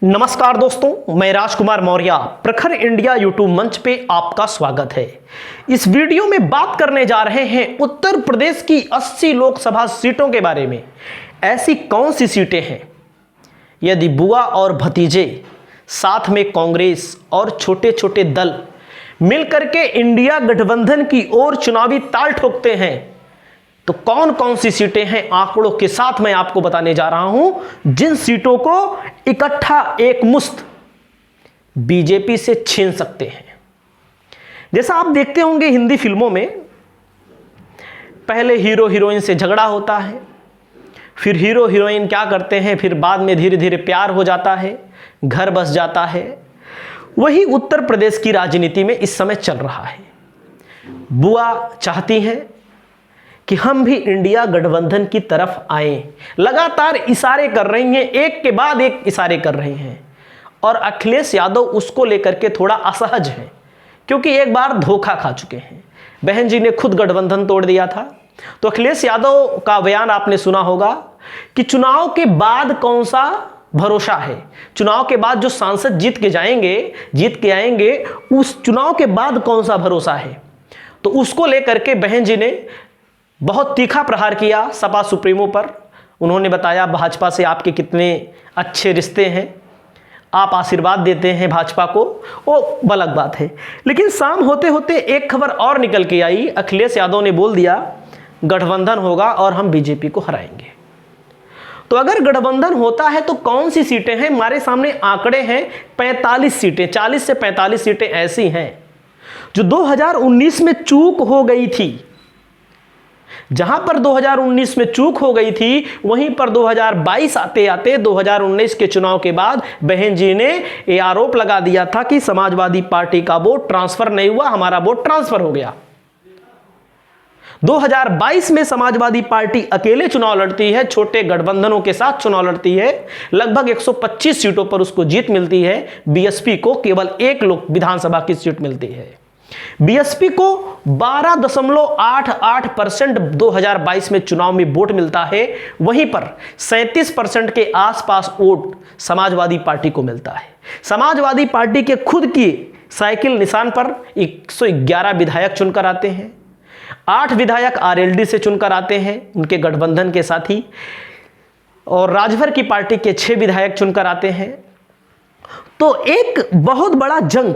नमस्कार दोस्तों, मैं राजकुमार मौर्य प्रखर इंडिया यूट्यूब मंच पे आपका स्वागत है। इस वीडियो में बात करने जा रहे हैं उत्तर प्रदेश की 80 लोकसभा सीटों के बारे में। ऐसी कौन सी सीटें हैं यदि बुआ और भतीजे साथ में कांग्रेस और छोटे छोटे दल मिलकर के इंडिया गठबंधन की ओर चुनावी ताल ठोकते हैं तो कौन कौन सी सीटें हैं, आंकड़ों के साथ मैं आपको बताने जा रहा हूं, जिन सीटों को इकट्ठा एक मुश्त बीजेपी से छीन सकते हैं। जैसा आप देखते होंगे हिंदी फिल्मों में पहले हीरो हीरोइन से झगड़ा होता है, फिर हीरो हीरोइन क्या करते हैं, फिर बाद में धीरे धीरे प्यार हो जाता है, घर बस जाता है। वही उत्तर प्रदेश की राजनीति में इस समय चल रहा है। बुआ चाहती हैं कि हम भी इंडिया गठबंधन की तरफ आए, लगातार इशारे कर रही हैं, एक के बाद एक इशारे कर रही हैं। और अखिलेश यादव उसको लेकर के थोड़ा असहज हैं, क्योंकि एक बार धोखा खा चुके हैं। बहन जी ने खुद गठबंधन तोड़ दिया था। तो अखिलेश यादव का बयान आपने सुना होगा कि चुनाव के बाद कौन सा भरोसा है, चुनाव के बाद जो सांसद जीत के आएंगे, उस चुनाव के बाद कौन सा भरोसा है। तो उसको लेकर के बहन जी ने बहुत तीखा प्रहार किया सपा सुप्रीमो पर। उन्होंने बताया भाजपा से आपके कितने अच्छे रिश्ते हैं, आप आशीर्वाद देते हैं भाजपा को, वो अलग बात है। लेकिन शाम होते होते एक खबर और निकल के आई। अखिलेश यादव ने बोल दिया गठबंधन होगा और हम बीजेपी को हराएंगे। तो अगर गठबंधन होता है तो कौन सी सीटें हैं, हमारे सामने आंकड़े हैं 45 सीटें, 40 से 45 सीटें ऐसी हैं जो 2019 में चूक हो गई थी। जहां पर 2019 में चूक हो गई थी, वहीं पर 2022 आते आते 2019 के चुनाव के बाद बहन जी ने ये आरोप लगा दिया था कि समाजवादी पार्टी का वोट ट्रांसफर नहीं हुआ, हमारा वोट ट्रांसफर हो गया। 2022 में समाजवादी पार्टी अकेले चुनाव लड़ती है, छोटे गठबंधनों के साथ चुनाव लड़ती है। लगभग 125 सीटों पर उसको जीत मिलती है। बीएसपी को केवल एक विधानसभा की सीट मिलती है। बीएसपी को 12.88% 2022 में चुनाव में वोट मिलता है। वहीं पर 37% के आसपास वोट समाजवादी पार्टी को मिलता है। समाजवादी पार्टी के खुद की साइकिल निशान पर 111 विधायक चुनकर आते हैं। 8 विधायक आरएलडी से चुनकर आते हैं, उनके गठबंधन के साथी, और राजभर की पार्टी के 6 विधायक चुनकर आते हैं। तो एक बहुत बड़ा जंग,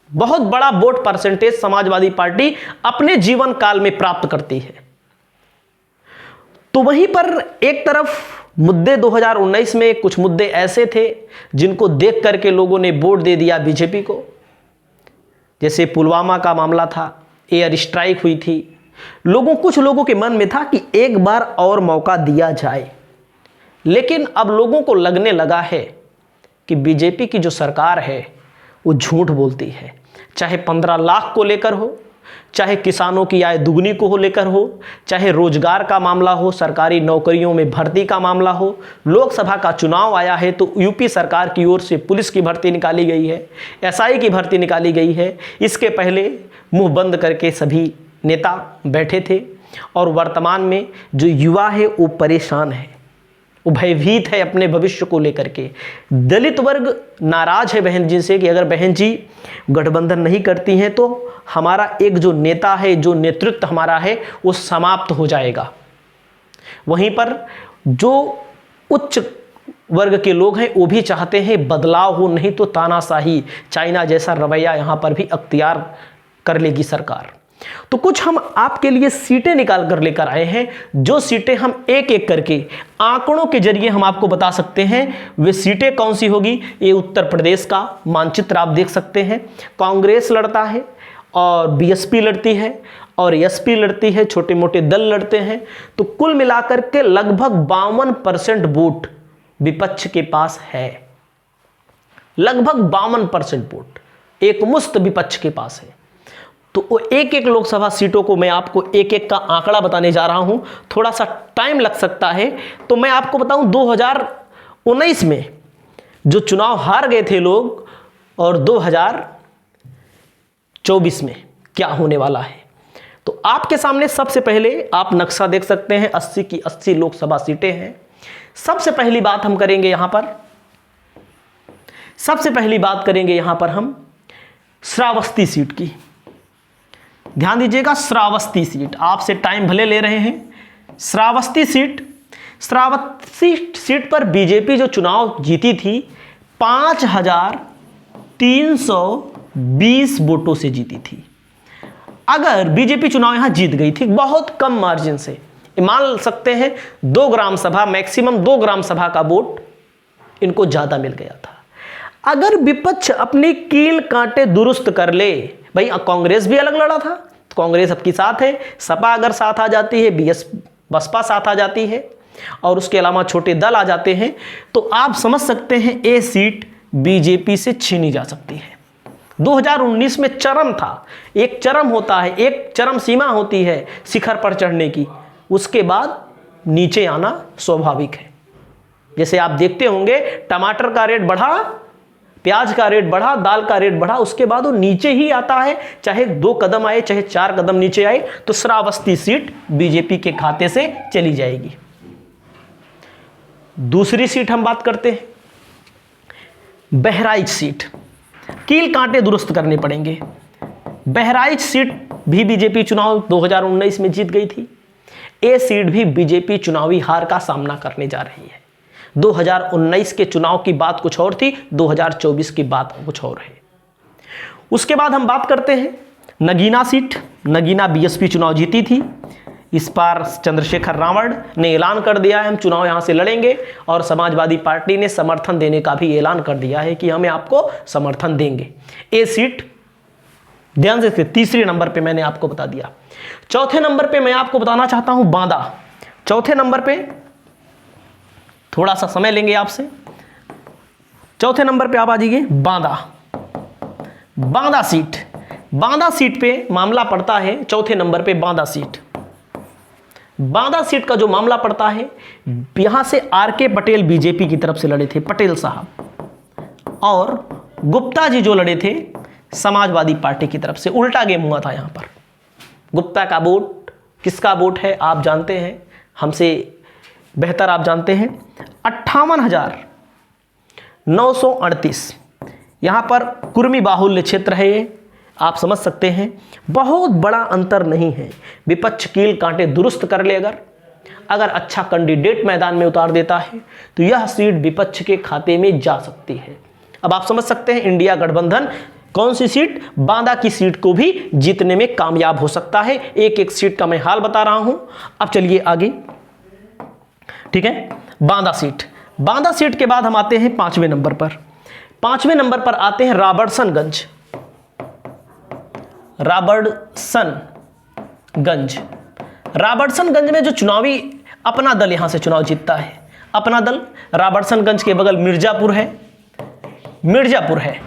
बहुत बड़ा वोट परसेंटेज समाजवादी पार्टी अपने जीवन काल में प्राप्त करती है। तो वहीं पर एक तरफ मुद्दे 2019 में कुछ मुद्दे ऐसे थे जिनको देख करके लोगों ने वोट दे दिया बीजेपी को। जैसे पुलवामा का मामला था, एयर स्ट्राइक हुई थी। कुछ लोगों के मन में था कि एक बार और मौका दिया जाए। लेकिन अब लोगों को लगने लगा है कि बीजेपी की जो सरकार है वो झूठ बोलती है। चाहे 15 लाख को लेकर हो, चाहे किसानों की आय दुगनी को लेकर हो, चाहे रोजगार का मामला हो, सरकारी नौकरियों में भर्ती का मामला हो। लोकसभा का चुनाव आया है तो यूपी सरकार की ओर से पुलिस की भर्ती निकाली गई है, एसआई की भर्ती निकाली गई है। इसके पहले मुंह बंद करके सभी नेता बैठे थे। और वर्तमान में जो युवा है वो परेशान है, वो भयभीत है अपने भविष्य को लेकर के। दलित वर्ग नाराज है बहन जी से कि अगर बहन जी गठबंधन नहीं करती हैं तो हमारा एक जो नेता है, जो नेतृत्व हमारा है, वो समाप्त हो जाएगा। वहीं पर जो उच्च वर्ग के लोग हैं वो भी चाहते हैं बदलाव हो, नहीं तो तानाशाही, चाइना जैसा रवैया यहाँ पर भी अख्तियार कर लेगी सरकार। तो कुछ हम आपके लिए सीटें निकाल कर लेकर आए हैं, जो सीटें हम एक एक करके आंकड़ों के जरिए हम आपको बता सकते हैं। वे सीटें कौन सी होगी, ये उत्तर प्रदेश का मानचित्र आप देख सकते हैं। कांग्रेस लड़ता है और बीएसपी लड़ती है और एसपी लड़ती है, छोटे मोटे दल लड़ते हैं। तो कुल मिलाकर के लगभग 52% वोट विपक्ष के पास है। लगभग 52% वोट एक मुश्त विपक्ष के पास है। तो एक एक लोकसभा सीटों को मैं आपको एक एक का आंकड़ा बताने जा रहा हूं। थोड़ा सा टाइम लग सकता है। तो मैं आपको बताऊं 2019 में जो चुनाव हार गए थे लोग, और 2024 में क्या होने वाला है। तो आपके सामने सबसे पहले आप नक्शा देख सकते हैं। 80 की 80 लोकसभा सीटें हैं। सबसे पहली बात हम करेंगे यहां पर सबसे पहली बात करेंगे यहां पर हम श्रावस्ती सीट की। ध्यान दीजिएगा, श्रावस्ती सीट, आपसे टाइम भले ले रहे हैं। श्रावस्ती सीट पर बीजेपी जो चुनाव जीती थी 5320 वोटों से जीती थी। अगर बीजेपी चुनाव यहां जीत गई थी बहुत कम मार्जिन से, मान सकते हैं 2 ग्राम सभा, मैक्सिमम 2 ग्राम सभा का वोट इनको ज्यादा मिल गया था। अगर विपक्ष अपनी कील कांटे दुरुस्त कर ले, भाई कांग्रेस भी अलग लड़ा था, तो कांग्रेस आपकी साथ है, सपा अगर साथ आ जाती है, बसपा साथ आ जाती है, और उसके अलावा छोटे दल आ जाते हैं, तो आप समझ सकते हैं ये सीट बीजेपी से छीनी जा सकती है। 2019 में चरम था, एक चरम होता है, एक चरम सीमा होती है शिखर पर चढ़ने की, उसके बाद नीचे आना स्वाभाविक है। जैसे आप देखते होंगे टमाटर का रेट बढ़ा, प्याज का रेट बढ़ा, दाल का रेट बढ़ा, उसके बाद वो नीचे ही आता है, चाहे 2 कदम आए चाहे 4 कदम नीचे आए, तो श्रावस्ती सीट बीजेपी के खाते से चली जाएगी। दूसरी सीट हम बात करते हैं बहराइच सीट। कील कांटे दुरुस्त करने पड़ेंगे। बहराइच सीट भी बीजेपी चुनाव 2019 में जीत गई थी। ये सीट भी बीजेपी चुनावी हार का सामना करने जा रही है। 2019 के चुनाव की बात कुछ और थी, 2024 की बात कुछ और है। उसके बाद हम बात करते हैं नगीना सीट। नगीना बीएसपी चुनाव जीती थी। इस बार चंद्रशेखर रावण ने ऐलान कर दिया है हम चुनाव यहां से लड़ेंगे, और समाजवादी पार्टी ने समर्थन देने का भी ऐलान कर दिया है कि हमें आपको समर्थन देंगे। ये सीट ध्यान से, तीसरे नंबर पे मैंने आपको बता दिया। चौथे नंबर पे मैं आपको बताना चाहता हूं बांदा। चौथे नंबर पे थोड़ा सा समय लेंगे आपसे। चौथे नंबर पे आप आ जाइए बांदा। बांदा सीट पे मामला पड़ता है। चौथे नंबर पे बांदा सीट का जो मामला पड़ता है, यहां से आर.के. पटेल बीजेपी की तरफ से लड़े थे, पटेल साहब, और गुप्ता जी जो लड़े थे समाजवादी पार्टी की तरफ से। उल्टा गेम हुआ था यहां पर। गुप्ता का वोट किसका वोट है आप जानते हैं, हमसे बेहतर आप जानते हैं। 58,938 यहां पर कुर्मी बाहुल्य क्षेत्र है ये, आप समझ सकते हैं बहुत बड़ा अंतर नहीं है। विपक्ष कील कांटे दुरुस्त कर ले, अगर अच्छा कैंडिडेट मैदान में उतार देता है तो यह सीट विपक्ष के खाते में जा सकती है। अब आप समझ सकते हैं इंडिया गठबंधन कौन सी सीट, बांदा की सीट को भी जीतने में कामयाब हो सकता है। एक एक सीट का मैं हाल बता रहा हूं। अब चलिए आगे, ठीक है। बांदा सीट के बाद हम आते हैं 5वें नंबर पर। 5वें नंबर पर आते हैं राबर्ट्सनगंज में जो चुनावी अपना दल यहां से चुनाव जीतता है। अपना दल राबर्ट्सनगंज के बगल मिर्जापुर है।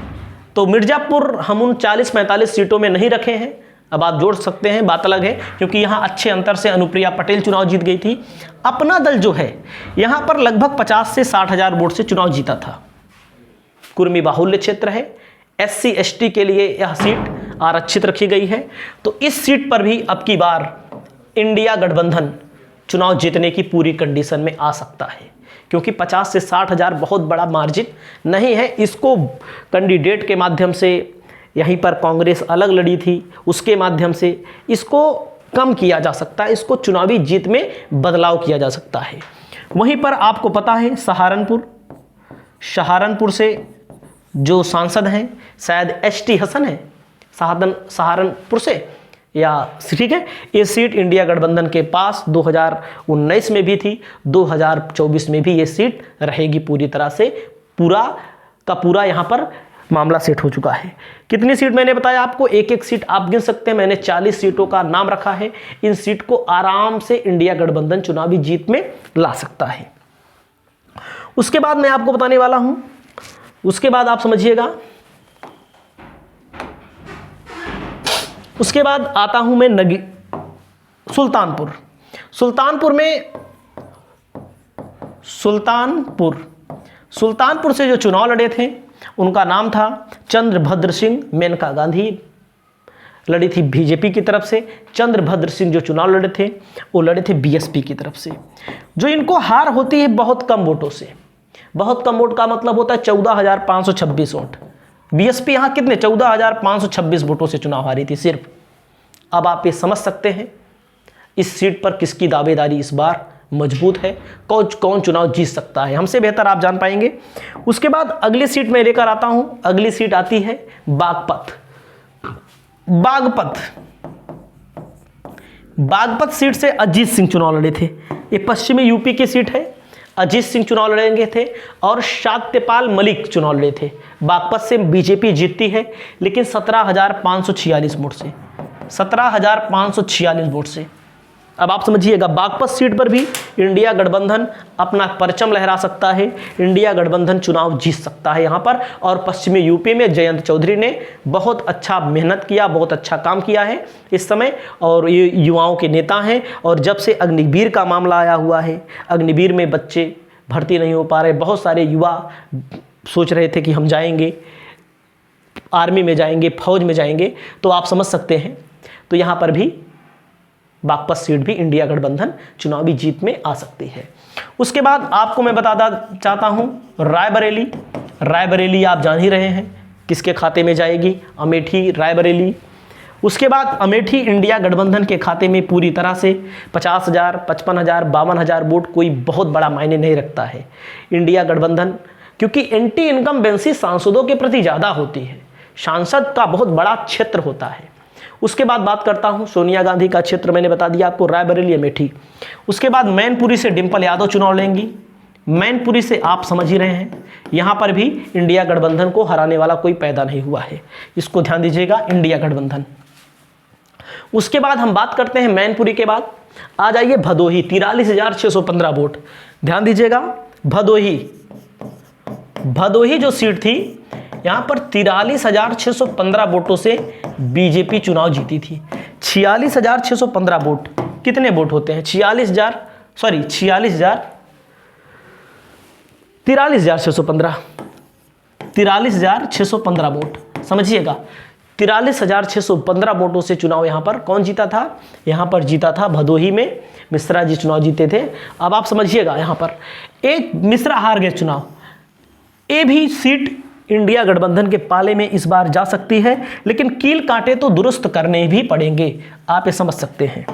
तो मिर्जापुर हम उन 40-45 सीटों में नहीं रखे हैं। अब आप जोड़ सकते हैं, बात अलग है, क्योंकि यहां अच्छे अंतर से अनुप्रिया पटेल चुनाव जीत गई थी। अपना दल जो है यहां पर लगभग 50 से 60 हजार वोट से चुनाव जीता था। कुर्मी बाहुल्य क्षेत्र है, SC/ST के लिए यह सीट आरक्षित रखी गई है। तो इस सीट पर भी अब की बार इंडिया गठबंधन चुनाव जीतने की पूरी कंडीशन में आ सकता है, क्योंकि 50 से 60 हजार बहुत बड़ा मार्जिन नहीं है। इसको कैंडिडेट के माध्यम से, यहीं पर कांग्रेस अलग लड़ी थी, उसके माध्यम से इसको कम किया जा सकता है, इसको चुनावी जीत में बदलाव किया जा सकता है। वहीं पर आपको पता है सहारनपुर से जो सांसद हैं शायद ST हसन है, सहारनपुर से, या ठीक है। ये सीट इंडिया गठबंधन के पास 2019 में भी थी, 2024 में भी ये सीट रहेगी पूरी तरह से। पूरा का पूरा यहाँ पर मामला सेट हो चुका है। कितनी सीट मैंने बताया आपको, एक एक सीट आप गिन सकते हैं। मैंने 40 सीटों का नाम रखा है। इन सीट को आराम से इंडिया गठबंधन चुनावी जीत में ला सकता है। उसके बाद मैं आपको बताने वाला हूं, उसके बाद आप समझिएगा। उसके बाद आता हूं मैं सुल्तानपुर से जो चुनाव लड़े थे उनका नाम था चंद्रभद्र सिंह। मेनका गांधी लड़ी थी बीजेपी की तरफ से। चंद्रभद्र सिंह जो चुनाव लड़े थे वो लड़े थे BSP की तरफ से। जो इनको हार होती है बहुत कम वोटों से, बहुत कम वोट का मतलब होता है 14,526 वोट। बीएसपी यहाँ कितने 14,526 वोटों से चुनाव हारी थी सिर्फ। अब आप ये समझ सकते हैं इस सीट पर किसकी दावेदारी इस बार मजबूत है, कौन कौन चुनाव जीत सकता है, हमसे बेहतर आप जान पाएंगे। उसके बाद अगली सीट में लेकर आता हूं, अगली सीट आती है बागपत। बागपत सीट से अजीत सिंह चुनाव लड़े थे। ये पश्चिमी यूपी की सीट है। अजीत सिंह चुनाव लड़ेंगे थे और सत्यपाल मलिक चुनाव लड़े थे। बागपत से बीजेपी जीतती है, लेकिन 17,546 वोट से, 17,546 वोट से। अब आप समझिएगा बागपत सीट पर भी इंडिया गठबंधन अपना परचम लहरा सकता है, इंडिया गठबंधन चुनाव जीत सकता है यहाँ पर। और पश्चिमी यूपी में जयंत चौधरी ने बहुत अच्छा मेहनत किया, बहुत अच्छा काम किया है इस समय, और ये युवाओं के नेता हैं। और जब से अग्निवीर का मामला आया हुआ है, अग्निवीर में बच्चे भर्ती नहीं हो पा रहे, बहुत सारे युवा सोच रहे थे कि हम जाएंगे, आर्मी में जाएंगे, फौज में जाएंगे, तो आप समझ सकते हैं। तो यहाँ पर भी बागपत सीट भी इंडिया गठबंधन चुनावी जीत में आ सकती है। उसके बाद आपको मैं बताना चाहता हूं रायबरेली। रायबरेली आप जान ही रहे हैं किसके खाते में जाएगी, अमेठी, रायबरेली। उसके बाद अमेठी इंडिया गठबंधन के खाते में पूरी तरह से 50,000, 55,000, 52,000 वोट कोई बहुत बड़ा मायने नहीं रखता है। इंडिया गठबंधन क्योंकि एंटी इनकम्बेंसी सांसदों के प्रति ज़्यादा होती है, सांसद का बहुत बड़ा क्षेत्र होता है। उसके बाद बात करता हूं सोनिया गांधी का क्षेत्र, मैंने बता दिया आपको, रायबरेली, अमेठी। उसके बाद मैनपुरी से डिंपल यादव चुनाव लेंगी। मैनपुरी से आप समझ ही रहे हैं, यहां पर भी इंडिया गठबंधन को हराने वाला कोई पैदा नहीं हुआ है, इसको ध्यान दीजिएगा, इंडिया गठबंधन। उसके बाद हम बात करते हैं मैनपुरी के बाद आ जाइए भदोही, 43,615 वोट। ध्यान दीजिएगा भदोही जो सीट थी, यहां पर 43,615 वोटों से बीजेपी चुनाव जीती थी। 46,615 वोट कितने वोट होते हैं? 43,615 वोट, समझिएगा। 43,615 वोटों से चुनाव यहां पर कौन जीता था? यहां पर जीता था भदोही में मिश्रा जी चुनाव जीते थे। अब आप समझिएगा, यहां पर एक मिश्रा हार गए चुनाव। ये भी सीट इंडिया गठबंधन के पाले में इस बार जा सकती है, लेकिन कील कांटे तो दुरुस्त करने भी पड़ेंगे, आप ये समझ सकते हैं।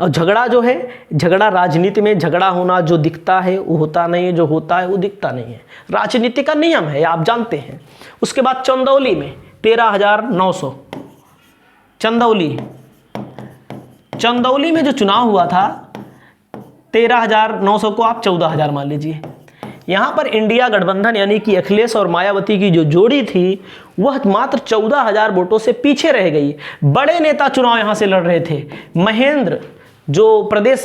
और झगड़ा जो है, झगड़ा राजनीति में झगड़ा होना, जो दिखता है वो होता नहीं है, जो होता है वो दिखता नहीं है, राजनीति का नियम है, आप जानते हैं। उसके बाद चंदौली में 13,900, चंदौली में जो चुनाव हुआ था 13,900 को आप 14,000 मान लीजिए। यहां पर इंडिया गठबंधन यानी कि अखिलेश और मायावती की जो जोड़ी थी वह मात्र 14,000 वोटों से पीछे रह गई। बड़े नेता चुनाव यहां से लड़ रहे थे। महेंद्र जो प्रदेश,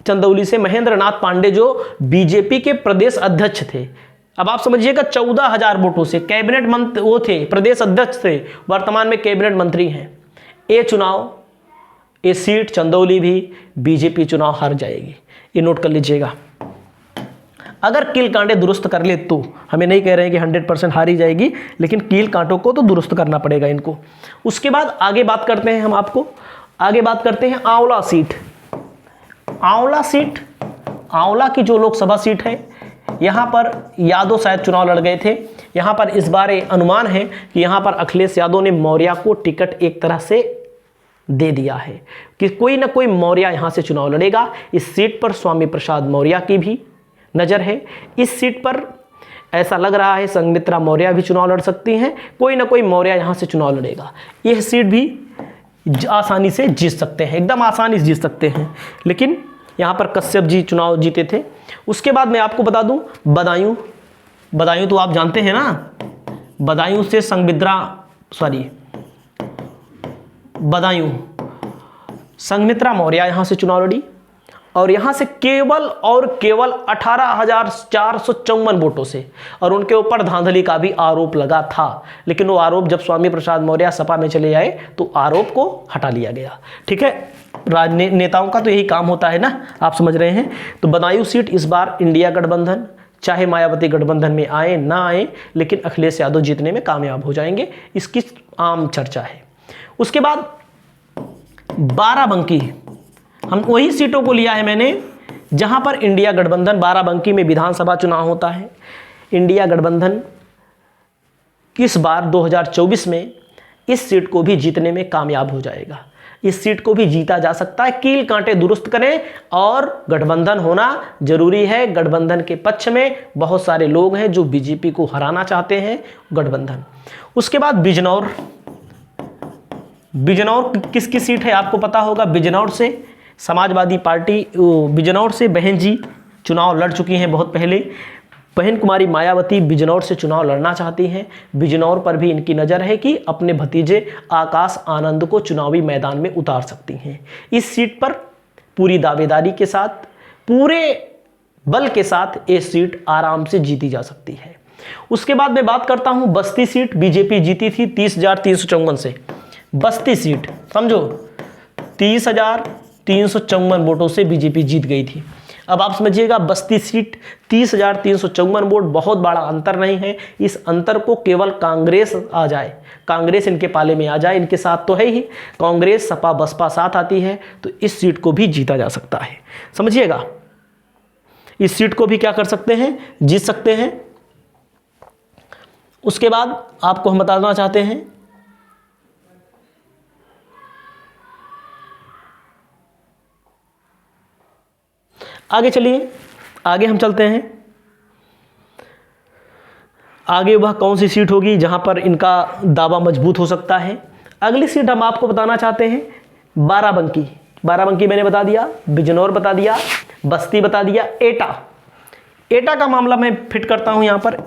चंदौली से महेंद्र नाथ पांडे जो बीजेपी के प्रदेश अध्यक्ष थे। अब आप समझिएगा 14,000 वोटों से कैबिनेट मंत्री वो थे, प्रदेश अध्यक्ष थे, वर्तमान में कैबिनेट मंत्री हैं। ये सीट चंदौली भी बीजेपी चुनाव हार जाएगी, ये नोट कर लीजिएगा। अगर कील कांटे दुरुस्त कर ले तो, हमें नहीं कह रहे हैं कि 100% हारी जाएगी, लेकिन कील कांटों को तो दुरुस्त करना पड़ेगा इनको। उसके बाद आगे बात करते हैं, हम आपको आगे बात करते हैं आंवला सीट। आंवला की जो लोकसभा सीट है, यहां पर यादव शायद चुनाव लड़ गए थे। यहां पर इस बार अनुमान है कि यहां पर अखिलेश यादव ने मौर्य को टिकट एक तरह से दे दिया है कि कोई ना कोई मौर्य यहां से चुनाव लड़ेगा। इस सीट पर स्वामी प्रसाद मौर्य की भी नजर है। इस सीट पर ऐसा लग रहा है संघमित्रा मौर्य भी चुनाव लड़ सकती हैं, कोई ना कोई मौर्य यहां से चुनाव लड़ेगा। यह सीट भी आसानी से जीत सकते हैं, एकदम आसानी से जीत सकते हैं, लेकिन यहां पर कश्यप जी चुनाव जीते थे। उसके बाद मैं आपको बता दूं बदायूं तो आप जानते हैं ना, बदायूं से संघमित्रा मौर्य यहां से चुनाव लड़ी और यहां से केवल 18,454 वोटों से, और उनके ऊपर धांधली का भी आरोप लगा था, लेकिन वो आरोप जब स्वामी प्रसाद मौर्य सपा में चले आए तो आरोप को हटा लिया गया। ठीक है, नेताओं का तो यही काम होता है ना, आप समझ रहे हैं। तो बदायूं सीट इस बार इंडिया गठबंधन, चाहे मायावती गठबंधन में आए ना आए, लेकिन अखिलेश यादव जीतने में कामयाब हो जाएंगे, इसकी आम चर्चा है। उसके बाद बाराबंकी, हम वही सीटों को लिया है मैंने जहां पर इंडिया गठबंधन, बाराबंकी में विधानसभा चुनाव होता है। इंडिया गठबंधन इस बार 2024 में इस सीट को भी जीतने में कामयाब हो जाएगा। इस सीट को भी जीता जा सकता है। कील कांटे दुरुस्त करें और गठबंधन होना जरूरी है। गठबंधन के पक्ष में बहुत सारे लोग हैं जो बीजेपी को हराना चाहते हैं, गठबंधन। उसके बाद बिजनौर, बिजनौर किसकी सीट है आपको पता होगा। बिजनौर से समाजवादी पार्टी, बिजनौर से बहन जी चुनाव लड़ चुकी हैं बहुत पहले। बहन कुमारी मायावती बिजनौर से चुनाव लड़ना चाहती हैं। बिजनौर पर भी इनकी नज़र है कि अपने भतीजे आकाश आनंद को चुनावी मैदान में उतार सकती हैं। इस सीट पर पूरी दावेदारी के साथ, पूरे बल के साथ ये सीट आराम से जीती जा सकती है। उसके बाद मैं बात करता हूं बस्ती सीट। बीजेपी जीती थी 30,354 से। बस्ती सीट समझो 30,354 वोटों से बीजेपी जीत गई थी। अब आप समझिएगा बस्ती सीट 30,354 वोट बहुत बड़ा अंतर नहीं है। इस अंतर को केवल कांग्रेस आ जाए, कांग्रेस इनके पाले में आ जाए, इनके साथ तो है ही, कांग्रेस सपा बसपा साथ आती है तो इस सीट को भी जीता जा सकता है। समझिएगा, इस सीट को भी क्या कर सकते हैं, जीत सकते हैं। उसके बाद आपको हम बताना चाहते हैं आगे चलिए, आगे हम चलते हैं। आगे वह कौन सी सीट होगी जहां पर इनका दावा मजबूत हो सकता है। अगली सीट हम आपको बताना चाहते हैं बाराबंकी। बाराबंकी मैंने बता दिया, बिजनौर बता दिया, बस्ती बता दिया, एटा। एटा का मामला मैं फिट करता हूं यहां पर।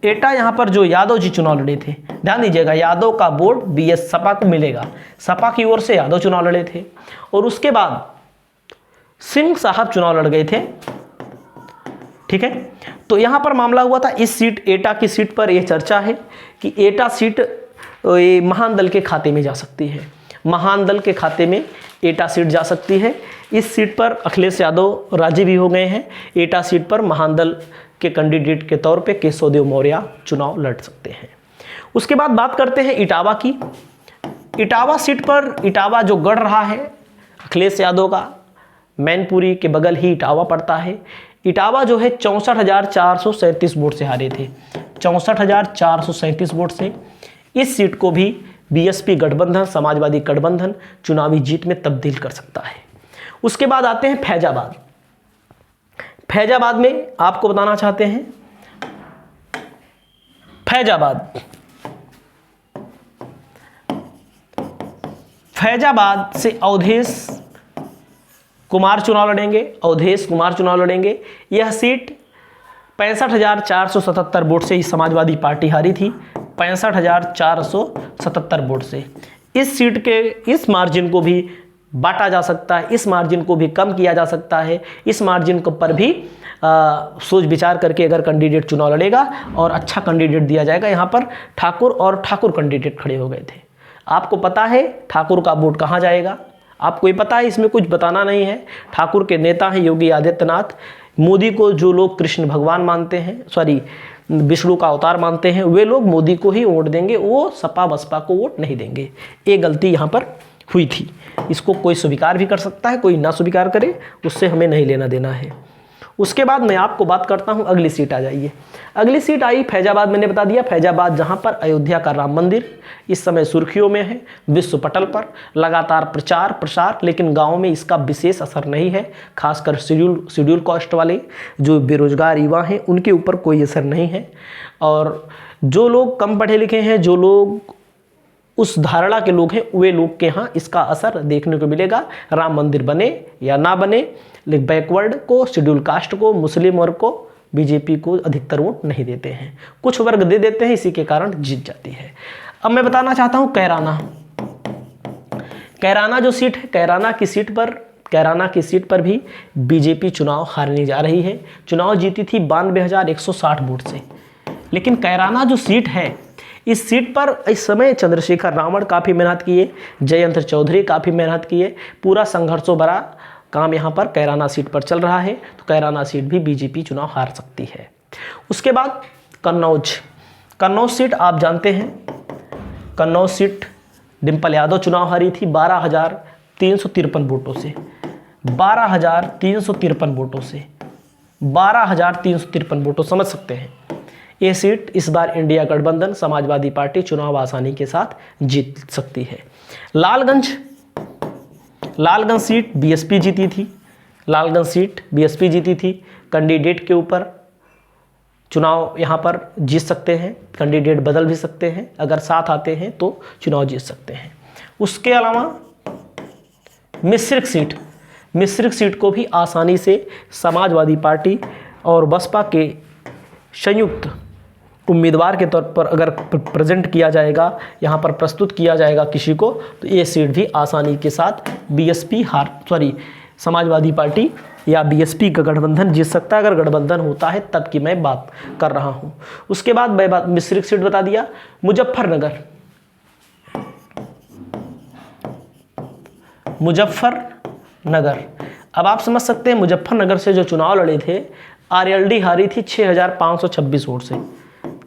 एटा यहां पर जो यादव जी चुनाव लड़े थे, ध्यान दीजिएगा, यादव का वोट बीएस सपा को मिलेगा। सपा की ओर से यादव चुनाव लड़े थे और उसके बाद सिंह साहब चुनाव लड़ गए थे। ठीक है, तो यहां पर मामला हुआ था इस सीट, एटा की सीट पर यह चर्चा है कि एटा सीट महान दल के खाते में जा सकती है। महान दल के खाते में एटा सीट जा सकती है। इस सीट पर अखिलेश यादव राजी भी हो गए हैं। एटा सीट पर महान दल के कैंडिडेट के तौर पे केशवदेव मौर्य चुनाव लड़ सकते हैं। उसके बाद बात करते हैं इटावा की। इटावा सीट पर, इटावा जो गढ़ रहा है अखिलेश यादव का, मैनपुरी के बगल ही इटावा पड़ता है। इटावा जो है 64,437 वोट से हारे थे, 64,437 वोट से। इस सीट को भी बीएसपी गठबंधन, समाजवादी गठबंधन चुनावी जीत में तब्दील कर सकता है। उसके बाद आते हैं फैजाबाद। फैजाबाद में आपको बताना चाहते हैं, फैजाबाद से अवधेश कुमार चुनाव लड़ेंगे। अवधेश कुमार चुनाव लड़ेंगे। यह सीट 65,477 वोट से ही समाजवादी पार्टी हारी थी, 65,477 वोट से। इस सीट के इस मार्जिन को भी बांटा जा सकता है, इस मार्जिन को भी कम किया जा सकता है। इस मार्जिन पर भी सोच विचार करके अगर कैंडिडेट चुनाव लड़ेगा और अच्छा कैंडिडेट दिया जाएगा। यहाँ पर ठाकुर और ठाकुर कैंडिडेट खड़े हो गए थे। आपको पता है ठाकुर का वोट कहाँ जाएगा, आपको ये पता है, इसमें कुछ बताना नहीं है। ठाकुर के नेता हैं योगी आदित्यनाथ। मोदी को जो लोग कृष्ण भगवान मानते हैं, सॉरी विष्णु का अवतार मानते हैं, वे लोग मोदी को ही वोट देंगे, वो सपा बसपा को वोट नहीं देंगे। ये गलती यहाँ पर हुई थी। इसको कोई स्वीकार भी कर सकता है, कोई ना स्वीकार करे, उससे हमें नहीं लेना देना है। उसके बाद मैं आपको बात करता हूँ, अगली सीट आ जाइए। अगली सीट आई फैजाबाद। मैंने बता दिया फैजाबाद, जहाँ पर अयोध्या का राम मंदिर इस समय सुर्खियों में है, विश्व पटल पर लगातार प्रचार प्रसार, लेकिन गाँव में इसका विशेष असर नहीं है। खासकर शेड्यूल कास्ट वाले जो बेरोजगार युवा हैं उनके ऊपर कोई असर नहीं है। और जो लोग कम पढ़े लिखे हैं, जो लोग उस धारणा के लोग हैं, वे लोग के यहाँ इसका असर देखने को मिलेगा। राम मंदिर बने या ना बने, लेकिन बैकवर्ड को, शेड्यूल कास्ट को, मुस्लिम वर्ग को बीजेपी को अधिकतर वोट नहीं देते हैं, कुछ वर्ग दे देते हैं, इसी के कारण जीत जाती है। अब मैं बताना चाहता हूँ कैराना जो सीट है, कैराना की सीट पर भी बीजेपी चुनाव हारने जा रही है। चुनाव जीती थी 92,160 वोट से, लेकिन कैराना जो सीट है, इस सीट पर इस समय चंद्रशेखर रावण काफ़ी मेहनत किए, जयंत चौधरी काफ़ी मेहनत किए, पूरा संघर्षों भरा काम यहाँ पर कैराना सीट पर चल रहा है। तो कैराना सीट भी बीजेपी चुनाव हार सकती है। उसके बाद कन्नौज सीट आप जानते हैं, कन्नौज सीट डिम्पल यादव चुनाव हारी थी 12,353 वोटों से। 12,353 वोटों से, 12,353 वोटों, समझ सकते हैं। ये सीट इस बार इंडिया गठबंधन समाजवादी पार्टी चुनाव आसानी के साथ जीत सकती है। लालगंज सीट बीएसपी जीती थी, लालगंज सीट बीएसपी जीती थी। कैंडिडेट के ऊपर चुनाव यहाँ पर जीत सकते हैं, कैंडिडेट बदल भी सकते हैं, अगर साथ आते हैं तो चुनाव जीत सकते हैं। उसके अलावा मिश्रित सीट को भी आसानी से समाजवादी पार्टी और बसपा के संयुक्त उम्मीदवार के तौर पर अगर प्रेजेंट किया जाएगा, यहाँ पर प्रस्तुत किया जाएगा किसी को, तो ये सीट भी आसानी के साथ समाजवादी पार्टी या बीएसपी का गठबंधन जीत सकता है, अगर गठबंधन होता है तब की मैं बात कर रहा हूँ। उसके बाद मैं मिश्रित सीट बता दिया। मुजफ्फरनगर, अब आप समझ सकते हैं मुजफ्फरनगर से जो चुनाव लड़े थे, आरएलडी हारी थी 6,526 वोट से,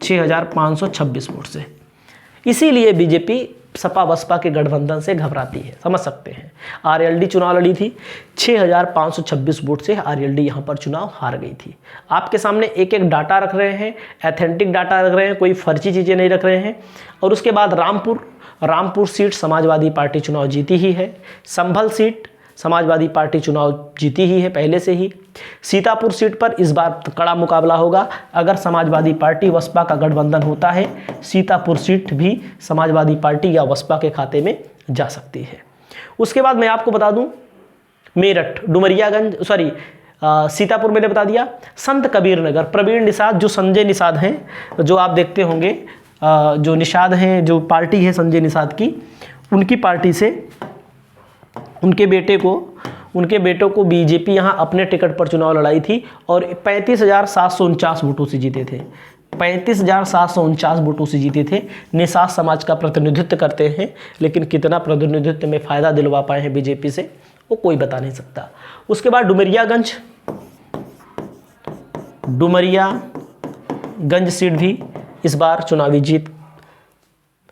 6,526 वोट से। इसीलिए बीजेपी सपा बसपा के गठबंधन से घबराती है, समझ सकते हैं। आरएलडी चुनाव लड़ी थी, 6,526 वोट से आरएलडी यहाँ पर चुनाव हार गई थी। आपके सामने एक एक डाटा रख रहे हैं, एथेंटिक डाटा रख रहे हैं, कोई फर्जी चीज़ें नहीं रख रहे हैं। और उसके बाद रामपुर सीट समाजवादी पार्टी चुनाव जीती ही है। संभल सीट समाजवादी पार्टी चुनाव जीती ही है पहले से ही। सीतापुर सीट पर इस बार कड़ा मुकाबला होगा, अगर समाजवादी पार्टी बसपा का गठबंधन होता है, सीतापुर सीट भी समाजवादी पार्टी या बसपा के खाते में जा सकती है। उसके बाद मैं आपको बता दूं, मेरठ, सीतापुर मैंने बता दिया। संत कबीर नगर, प्रवीण निषाद, जो संजय निषाद हैं, जो आप देखते होंगे, जो निषाद हैं, जो पार्टी है संजय निषाद की, उनकी पार्टी से उनके बेटों को बीजेपी यहाँ अपने टिकट पर चुनाव लड़ाई थी और 35,749 वोटों से जीते थे, 35,749 वोटों से जीते थे। निषाद समाज का प्रतिनिधित्व करते हैं, लेकिन कितना प्रतिनिधित्व में फ़ायदा दिलवा पाए हैं बीजेपी से, वो कोई बता नहीं सकता। उसके बाद डुमरियागंज सीट भी इस बार चुनावी जीत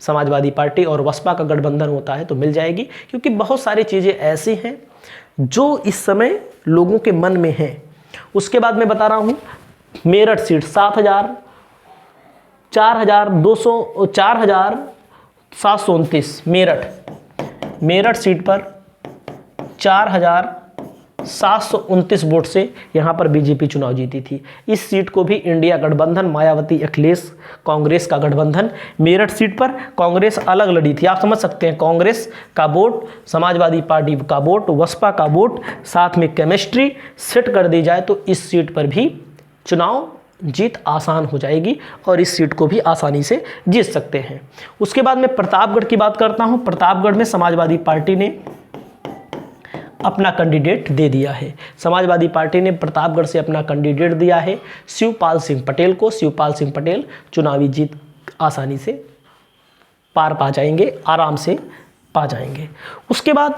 समाजवादी पार्टी और बसपा का गठबंधन होता है तो मिल जाएगी, क्योंकि बहुत सारी चीज़ें ऐसी हैं जो इस समय लोगों के मन में हैं। उसके बाद मैं बता रहा हूँ मेरठ सीट 4,729 मेरठ सीट पर 4,729 वोट से यहाँ पर बीजेपी चुनाव जीती थी। इस सीट को भी इंडिया गठबंधन, मायावती अखिलेश कांग्रेस का गठबंधन, मेरठ सीट पर कांग्रेस अलग लड़ी थी। आप समझ सकते हैं, कांग्रेस का वोट, समाजवादी पार्टी का वोट, बसपा का वोट, साथ में केमिस्ट्री सेट कर दी जाए तो इस सीट पर भी चुनाव जीत आसान हो जाएगी और इस सीट को भी आसानी से जीत सकते हैं। उसके बाद मैं प्रतापगढ़ की बात करता हूँ। प्रतापगढ़ में समाजवादी पार्टी ने अपना कैंडिडेट दे दिया है। समाजवादी पार्टी ने प्रतापगढ़ से अपना कैंडिडेट दिया है शिवपाल सिंह पटेल को। शिवपाल सिंह पटेल चुनावी जीत आसानी से पार पा जाएंगे, आराम से पा जाएंगे। उसके बाद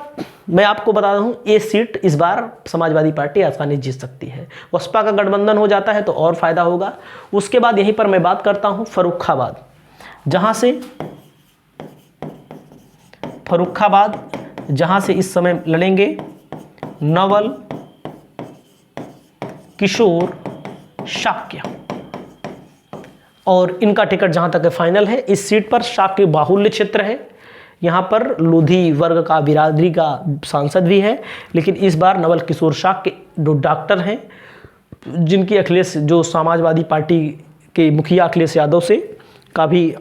मैं आपको बता दूं, ये सीट इस बार समाजवादी पार्टी आसानी जीत सकती है। बसपा का गठबंधन हो जाता है तो और फायदा होगा। उसके बाद यहीं पर मैं बात करता हूं फर्रुखाबाद, जहां से इस समय लड़ेंगे नवल किशोर शाक्य, और इनका टिकट जहां तक फाइनल है। इस सीट पर शाक्य बाहुल्य क्षेत्र है, यहाँ पर लोधी वर्ग का, बिरादरी का सांसद भी है, लेकिन इस बार नवल किशोर शाक्य जो डॉक्टर हैं, जिनकी अखिलेश, जो समाजवादी पार्टी के मुखिया अखिलेश यादव से काफ़ी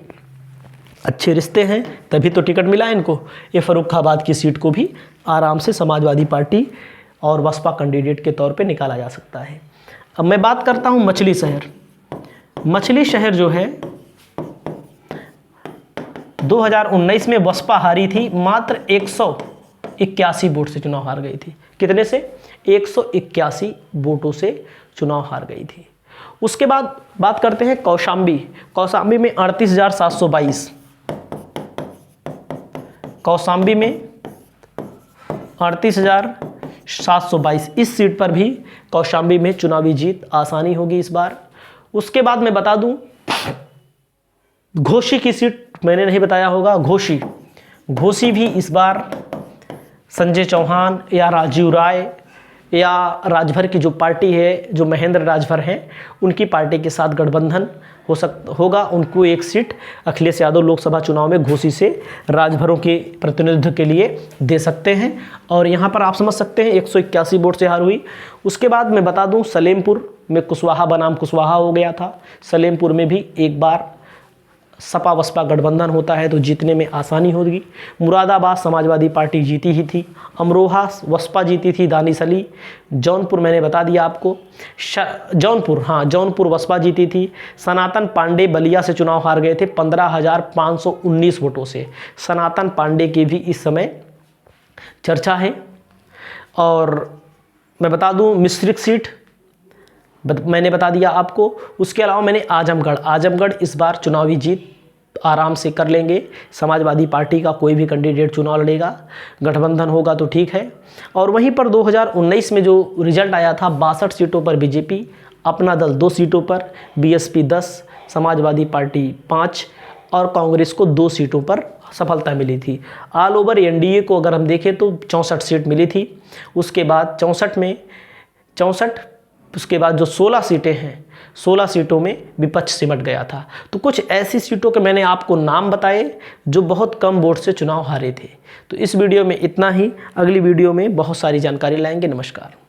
अच्छे रिश्ते हैं, तभी तो टिकट मिला इनको। ये फर्रुखाबाद की सीट को भी आराम से समाजवादी पार्टी और बसपा कैंडिडेट के तौर पे निकाला जा सकता है। अब मैं बात करता हूँ मछली शहर जो है 2019 में बसपा हारी थी, मात्र 181 वोट से चुनाव हार गई थी। कितने से? 181 वोटों से चुनाव हार गई थी। उसके बाद बात करते हैं कौशाम्बी में 38,722, कौशाम्बी में 38,722। इस सीट पर भी कौशाम्बी में चुनावी जीत आसानी होगी इस बार। उसके बाद मैं बता दूं, घोसी की सीट मैंने नहीं बताया होगा। घोसी भी इस बार संजय चौहान या राजीव राय या राजभर की जो पार्टी है, जो महेंद्र राजभर हैं, उनकी पार्टी के साथ गठबंधन होगा। उनको एक सीट अखिलेश यादव लोकसभा चुनाव में घोसी से राजभरों के प्रतिनिधित्व के लिए दे सकते हैं। और यहाँ पर आप समझ सकते हैं 181 वोट से हार हुई। उसके बाद मैं बता दूँ सलेमपुर में कुशवाहा बनाम कुशवाहा हो गया था। सलेमपुर में भी एक बार सपा बसपा गठबंधन होता है तो जीतने में आसानी होगी। मुरादाबाद समाजवादी पार्टी जीती ही थी। अमरोहा बसपा जीती थी, दानिश अली। जौनपुर मैंने बता दिया आपको। जौनपुर बसपा जीती थी। सनातन पांडे बलिया से चुनाव हार गए थे 15,519 वोटों से। सनातन पांडे की भी इस समय चर्चा है। और मैं बता दूं मिश्रित सीट मैंने बता दिया आपको। उसके अलावा मैंने आजमगढ़ इस बार चुनावी जीत आराम से कर लेंगे। समाजवादी पार्टी का कोई भी कैंडिडेट चुनाव लड़ेगा, गठबंधन होगा तो ठीक है। और वहीं पर 2019 में जो रिजल्ट आया था 62 सीटों पर बीजेपी, अपना दल 2 सीटों पर, बीएसपी 10, समाजवादी पार्टी 5 और कांग्रेस को 2 सीटों पर सफलता मिली थी। ऑल ओवर एनडीए को अगर हम देखें तो 64 सीट मिली थी। उसके बाद 64 उसके बाद जो 16 सीटें हैं, 16 सीटों में विपक्ष सिमट गया था। तो कुछ ऐसी सीटों के मैंने आपको नाम बताए जो बहुत कम वोट से चुनाव हारे थे। तो इस वीडियो में इतना ही। अगली वीडियो में बहुत सारी जानकारी लाएंगे। नमस्कार।